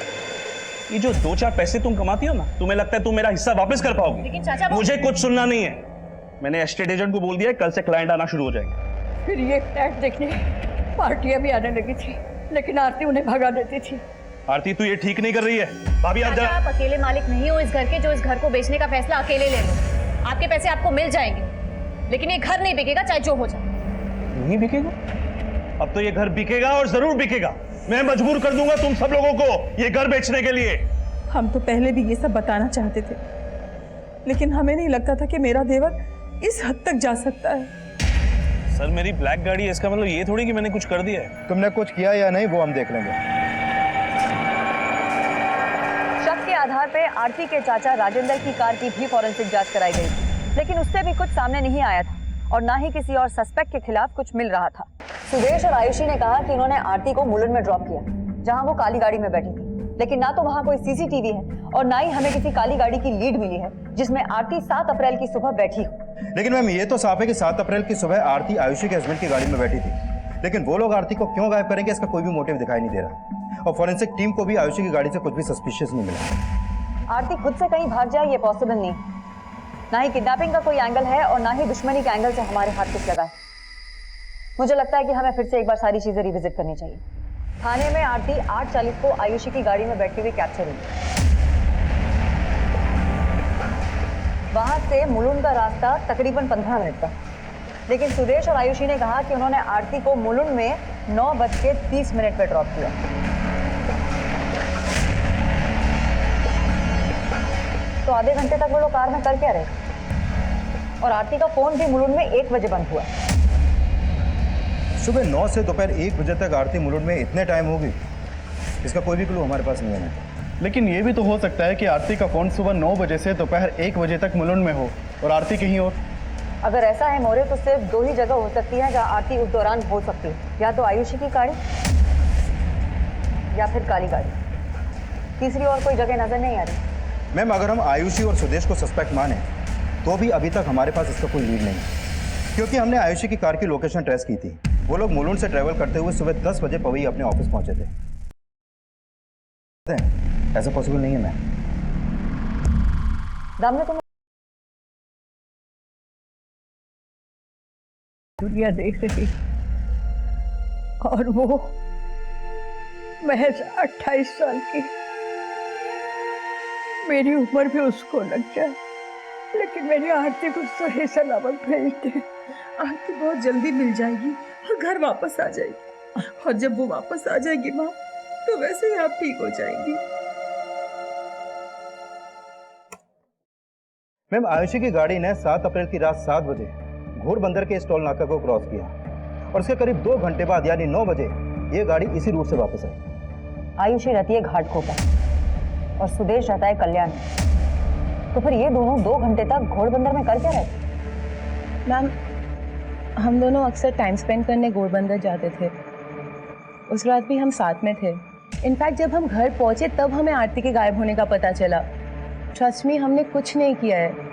ये जो 2-4 पैसे तुम कमाती हो ना, तुम्हें लगता है तुम मेरा हिस्सा वापस कर पाओगे? लेकिन चाचा मुझे कुछ सुनना नहीं है। मैंने एस्टेट एजेंट को बोल दिया है, कल से क्लाइंट आना शुरू हो जाएंगे। फिर ये फ्लैट देखने पार्टियां भी आने लगी थी, लेकिन आरती उन्हें भगा देती थी। आरती, तू ये ठीक नहीं कर रही है। भाभी आप चाचा, आप अकेले मालिक नहीं हो इस घर के जो इस घर को बेचने का फैसला अकेले ले लो। आपके पैसे आपको मिल जाएंगे, लेकिन ये घर नहीं बिकेगा, चाहे जो हो जाए। नहीं बिकेगा? अब तो ये घर बिकेगा और जरूर बिकेगा। मैं मजबूर कर दूंगा तुम सब लोगों को ये घर बेचने के लिए। हम तो पहले भी ये सब बताना चाहते थे, लेकिन हमें नहीं लगता था कि मेरा देवर इस हद तक जा सकता है। सर, मेरी ब्लैक गाड़ी है, इसका मतलब ये थोड़ी कि मैंने कुछ कर दिया है। तुमने कुछ किया या नहीं वो हम देख लेंगे। शक के आधार पर आरती के चाचा राजेंद्र की कार की भी फॉरेंसिक जांच कराई गई थी, लेकिन उससे भी कुछ सामने नहीं आया था और ना ही किसी और सस्पेक्ट के खिलाफ कुछ मिल रहा था। सुदेश और आयुषी ने कहा कि उन्होंने आरती को मुलुंड में ड्रॉप किया, जहां वो काली गाड़ी में बैठी थी, लेकिन ना तो वहां कोई सीसीटीवी है और ना ही हमें किसी काली गाड़ी की लीड मिली है जिसमें आरती 7 अप्रैल की सुबह बैठी हो। लेकिन मैम ये तो साफ है कि 7 अप्रैल की सुबह आरती आयुषी के हस्बैंड की गाड़ी में बैठी थी, लेकिन वो लोग आरती को क्यों गायब करेंगे इसका कोई भी मोटिव दिखाई नहीं दे रहा, और फॉरेंसिक टीम को भी आयुषी की गाड़ी से कुछ भी सस्पिशियस नहीं मिला। आरती खुद से कहीं भाग जाए ये पॉसिबल नहीं, ना ही किडनैपिंग का कोई एंगल है और ना ही दुश्मनी के एंगल से हमारे हाथ कुछ लगा है। मुझे लगता है कि हमें फिर से एक बार सारी चीजें रिविजिट करनी चाहिए। थाने में आरती 8:40 को आयुषी की गाड़ी में बैठी हुई कैप्चर हुई। वहां से मुलुंड का रास्ता तकरीबन 15 मिनट का, लेकिन सुदेश और आयुषी ने कहा कि उन्होंने आरती को मुलुंड में 9:30 पे ड्रॉप किया। तो आधे घंटे तक वो लोग कार में कर क्या रहे? और आरती का फोन भी मुलुंड में 1 बजे बंद हुआ। सुबह 9 से दोपहर 1 बजे तक आरती मुलुंड में इतने टाइम होगी, इसका कोई भी क्लू हमारे पास नहीं है। लेकिन ये भी तो हो सकता है कि आरती का फोन सुबह 9 बजे से दोपहर 1 बजे तक मुलुंड में हो और आरती कहीं और। अगर ऐसा है मोरे, तो सिर्फ 2 ही जगह हो सकती है जहां आरती उस दौरान हो सकती है, या तो आयुषी की गाड़ी या फिर काली गाड़ी। तीसरी और कोई जगह नजर नहीं आ रही। मैम, अगर हम आयुषी और सुदेश को सस्पेक्ट माने तो भी अभी तक हमारे पास इसका कोई लीड नहीं, क्योंकि हमने आयुषी की कार की लोकेशन ट्रेस की थी। वो लोग मुलुंड से ट्रैवल करते हुए सुबह 10 बजे पवई अपने ऑफिस पहुंचे थे। ऐसा पॉसिबल नहीं है मैम। दामने तुम दुनिया देख रही और वो महज 28 साल की। मेरी उम्र भी उसको लग जाए, लेकिन मेरी आरती को सही सलामत भेज दे। आरती बहुत जल्दी मिल जाएगी और घर वापस आ जाएगी, और जब वो वापस आ जाएगी माँ, तो वैसे ही आप ठीक हो जाएंगी। मैम, आयुषी की गाड़ी ने 7 अप्रैल की रात 7 बजे घोड़बंदर के इस टोल नाका को क्रॉस किया और उसके करीब 2 घंटे बाद यानी 9 बजे ये गाड़ी इसी रूट से वापस आई। आयुषी रहती है घाटकोपर और सुदेश रहता है कल्याण में। तो फिर ये दोनों 2 घंटे तक घोड़बंदर में कर क्या रहे थे? मैम, हम दोनों अक्सर टाइम स्पेंड करने घोड़बंदर जाते थे। उस रात भी हम साथ में थे। इनफैक्ट जब हम घर पहुंचे तब हमें आरती के गायब होने का पता चला। ट्रस्ट मी, हमने कुछ नहीं किया है।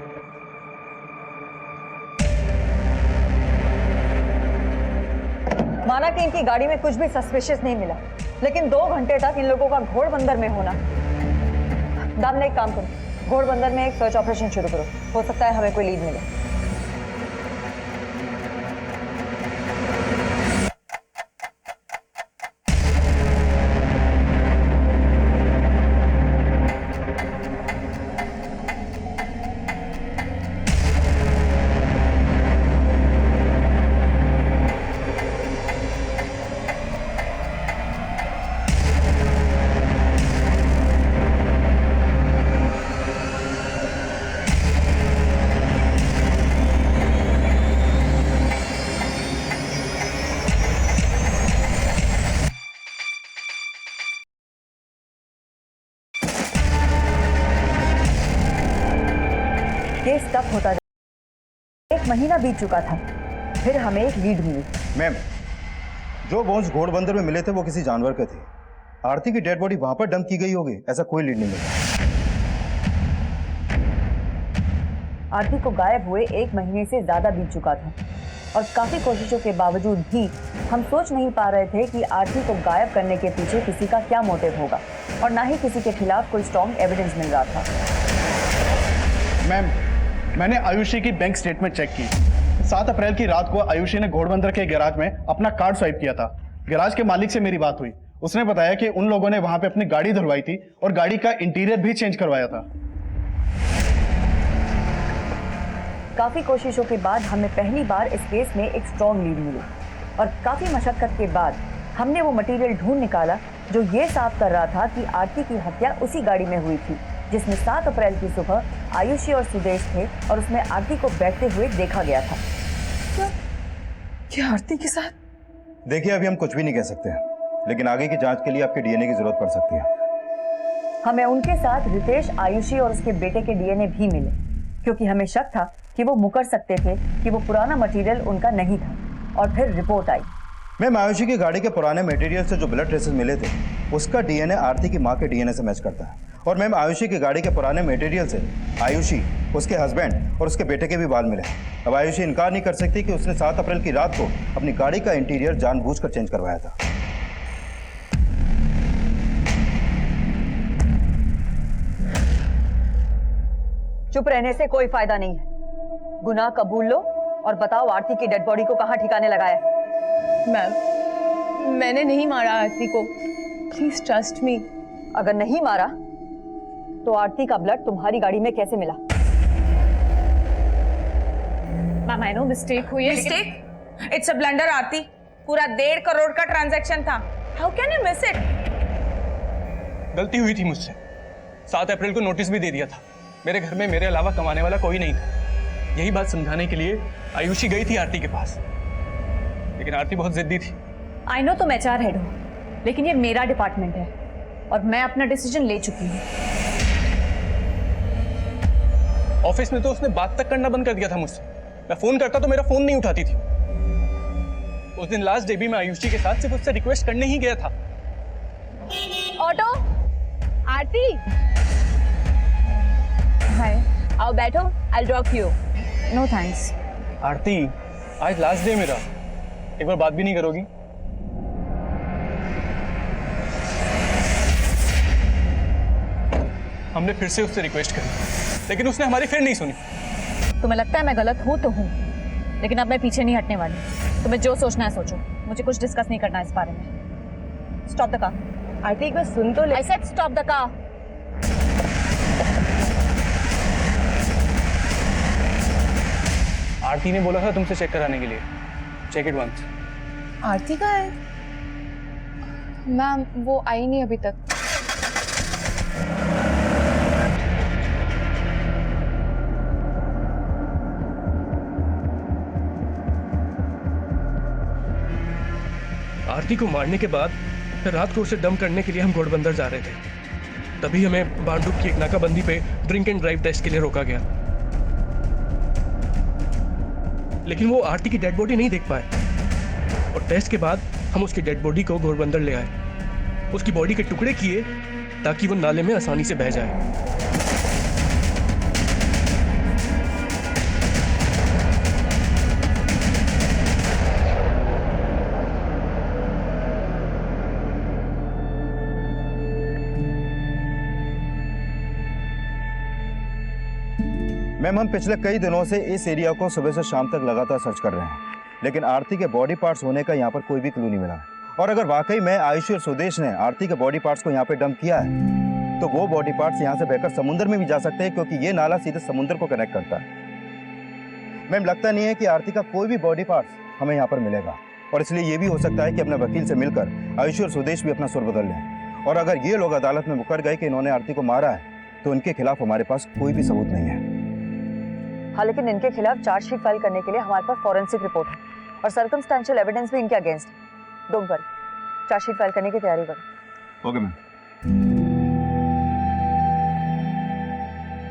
माना कि इनकी गाड़ी में कुछ भी सस्पिशियस नहीं मिला, लेकिन 2 घंटे तक इन लोगों का घोड़बंदर में होना। दामले, एक काम करो, घोड़बंदर में एक सर्च ऑपरेशन शुरू करो। हो सकता है हमें कोई लीड मिले। केस तब होता 1 महीना बीत चुका था, फिर हमें एक लीड मिली। मैम, जो बोन्स घोड़बंदर में मिले थे वो किसी जानवर के थे। आरती की डेड बॉडी वहां पर डंप की गई होगी, ऐसा कोई लीड नहीं मिला। आरती को गायब हुए 1 महीने से ज्यादा बीत चुका था और काफी कोशिशों के बावजूद भी हम सोच नहीं पा रहे थे कि आरती को गायब करने के पीछे किसी का क्या मोटिव होगा और ना ही किसी के खिलाफ कोई स्ट्रॉन्ग एविडेंस मिल रहा था। मैम, मैंने आयुषी की बैंक स्टेटमेंट चेक की। 7 अप्रैल की रात को आयुषी ने घोड़बंदर के गैराज में अपना कार्ड स्वाइप किया था। गैराज के मालिक से मेरी बात हुई। उसने बताया कि उन लोगों ने वहां पे अपनी गाड़ी धुलवाई थी और गाड़ी का इंटीरियर भी चेंज करवाया था। काफी कोशिशों के बाद हमें पहली बार इस केस में एक स्ट्रॉन्ग लीड मिली और काफी मशक्कत के बाद हमने वो मटेरियल ढूंढ निकाला जो ये साफ कर रहा था कि आरती की हत्या उसी गाड़ी में हुई थी जिसमें 7 अप्रैल की सुबह आयुषी और सुदेश थे और उसमें आरती को बैठते हुए देखा गया था। क्या आरती के साथ? देखिए, अभी हम कुछ भी नहीं कह सकते हैं, लेकिन आगे की जांच के लिए आपके डीएनए की जरूरत पड़ सकती है। हमें उनके साथ रितेश, आयुषी और उसके बेटे के डीएनए भी मिले क्योंकि हमें शक था कि वो मुकर सकते थे कि वो पुराना मटेरियल उनका नहीं था। और फिर रिपोर्ट आई। मैम, आयुषी की गाड़ी के पुराने मटेरियल से जो ब्लड ट्रेसेस मिले थे उसका डीएनए आरती की मां के डीएनए से मैच करता है। और मैम, आयुषी की गाड़ी के पुराने मटेरियल से आयुषी, उसके हस्बैंड और उसके बेटे के भी बाल मिले। अब आयुषी इनकार नहीं कर सकती कि उसने 7 अप्रैल की रात को अपनी गाड़ी का इंटीरियर जानबूझकर चेंज करवाया था। चुप रहने से कोई फायदा नहीं है। गुनाह कबूल लो और बताओ आरती की डेड बॉडी को कहाँ ठिकाने लगाया? मैम, मैंने नहीं मारा आरती को। Please trust me. अगर नहीं मारा तो आरती का ब्लड तुम्हारी गाड़ी में कैसे मिला? मैम, आई नो मिस्टेक हुई है। मिस्टेक? इट्स अ ब्लंडर आरती। पूरा 1.5 करोड़ का ट्रांजैक्शन था। How can you miss it? गलती हुई थी मुझसे। 7 अप्रैल को नोटिस भी दे दिया था। मेरे घर में मेरे अलावा कमाने वाला कोई नहीं था। यही बात समझाने के लिए आयुषी गई थी आरती के पास, लेकिन आरती बहुत जिद्दी थी। आई नो तुम HR हेड हो, लेकिन ये मेरा डिपार्टमेंट है और मैं अपना डिसीजन ले चुकी हूँ। ऑफिस में तो उसने बात तक करना बंद कर दिया था मुझसे। मैं फोन करता तो मेरा फोन नहीं उठाती थी। उस दिन लास्ट डे भी मैं आयुषी के साथ सिर्फ उससे रिक्वेस्ट करने ही गया था। ऑटो, आरती, हाय, आओ बैठो, I drop you. No thanks. Aarti, आज लास्ट डे मेरा, एक बार बात भी नहीं करोगी? हमने फिर से उससे रिक्वेस्ट करी, लेकिन उसने हमारी फिर नहीं सुनी। तुम्हें लगता है मैं गलत हूँ तो हूँ, लेकिन अब मैं पीछे नहीं हटने वाली। तुम्हें जो सोचना है सोचो, मुझे कुछ डिस्कस नहीं करना इस बारे में। Stop the car. आरती, एक बार सुन तो ले। I said stop the car. Aarti ने बोला था तुमसे चेक कराने के लिए। Check it once. आरती कहाँ है? मैम, वो आई नहीं अभी तक। आरती को मारने के बाद फिर रात को उसे डंप करने के लिए हम घोड़बंदर जा रहे थे। तभी हमें बांडुप की एक नाकाबंदी पे ड्रिंक एंड ड्राइव टेस्ट के लिए रोका गया, लेकिन वो आरती की डेड बॉडी नहीं देख पाए और टेस्ट के बाद हम उसकी डेड बॉडी को घोड़बंदर ले आए, उसकी बॉडी के टुकड़े किए ताकि वो नाले में आसानी से बह जाए। मैम, हम पिछले कई दिनों से इस एरिया को सुबह से शाम तक लगातार सर्च कर रहे हैं, लेकिन आरती के बॉडी पार्ट्स होने का यहाँ पर कोई भी क्लू नहीं मिला। और अगर वाकई में आयुषी और सुदेश ने आरती के बॉडी पार्ट्स को यहाँ पे डंप किया है, तो वो बॉडी पार्ट्स यहाँ से बहकर समुद्र में भी जा सकते हैं, क्योंकि ये नाला सीधे समुद्र को कनेक्ट करता है। मैम, लगता नहीं है कि आरती का कोई भी बॉडी पार्ट्स हमें यहाँ पर मिलेगा, और इसलिए ये भी हो सकता है कि अपने वकील से मिलकर आयुषी और सुदेश भी अपना सुर बदल लें। और अगर ये लोग अदालत में मुकर गए कि इन्होंने आरती को मारा है, तो उनके खिलाफ हमारे पास कोई भी सबूत नहीं है। हाँ, लेकिन इनके खिलाफ चार्जशीट फाइल करने के लिए हमारे पास फॉरेंसिक रिपोर्ट है और सर्कमस्टेंशियल एविडेंस भी इनके अगेंस्ट है। डोंट वरी, चार्जशीट फाइल करने की तैयारी करो। Okay ma'am.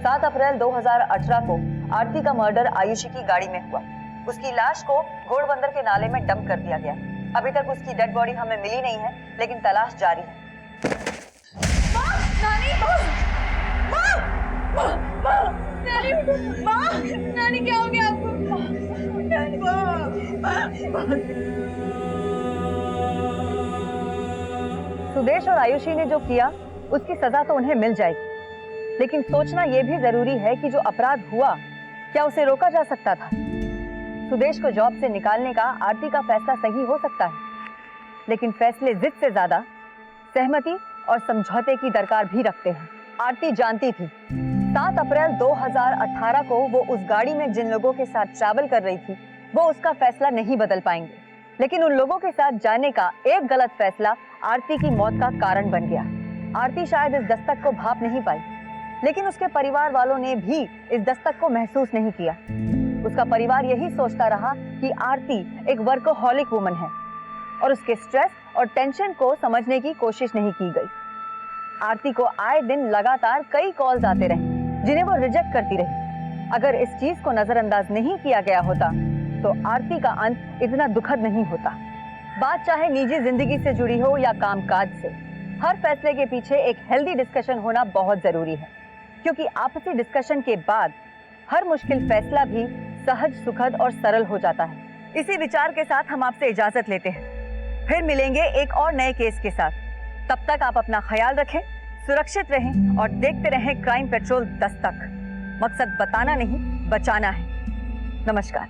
7 अप्रैल 2018 को आरती का मर्डर आयुषी की गाड़ी में हुआ। उसकी लाश को घोड़बंदर के नाले में डंप कर दिया गया। अभी तक उसकी डेड बॉडी हमें मिली नहीं है, लेकिन तलाश जारी है। नानी क्या हो गया आपको? सुदेश और आयुषी ने जो किया उसकी सजा तो उन्हें मिल जाएगी, लेकिन सोचना यह भी जरूरी है कि जो अपराध हुआ क्या उसे रोका जा सकता था। सुदेश को जॉब से निकालने का आरती का फैसला सही हो सकता है, लेकिन फैसले जिद से ज्यादा सहमति और समझौते की दरकार भी रखते हैं। आरती जानती थी 7 अप्रैल 2018 को वो उस गाड़ी में जिन लोगों के साथ ट्रैवल कर रही थी वो उसका फैसला नहीं बदल पाएंगे, लेकिन उन लोगों के साथ जाने का एक गलत फैसला आरती की मौत का कारण बन गया। आरती शायद इस दस्तक को भाप नहीं पाई, लेकिन उसके परिवार वालों ने भी इस दस्तक को महसूस नहीं किया। उसका परिवार यही सोचता रहा कि आरती एक वर्कोहॉलिक वुमन है और उसके स्ट्रेस और टेंशन को समझने की कोशिश नहीं की गई। आरती को आए दिन लगातार कई कॉल्स आते रहे जिन्हें वो रिजेक्ट करती रही। अगर इस चीज को नजरअंदाज नहीं किया गया होता तो आरती का अंत इतना दुखद नहीं होता। बात चाहे निजी जिंदगी से जुड़ी हो या कामकाज से, हर फैसले के पीछे एक हेल्दी डिस्कशन होना बहुत जरूरी है, क्योंकि आपसी डिस्कशन के बाद हर मुश्किल फैसला भी सहज, सुखद और सरल हो जाता है। इसी विचार के साथ हम आपसे इजाजत लेते हैं, फिर मिलेंगे एक और नए केस के साथ। तब तक आप अपना ख्याल रखें, सुरक्षित रहें और देखते रहें क्राइम पेट्रोल दस्तक। मकसद बताना नहीं, बचाना है। नमस्कार।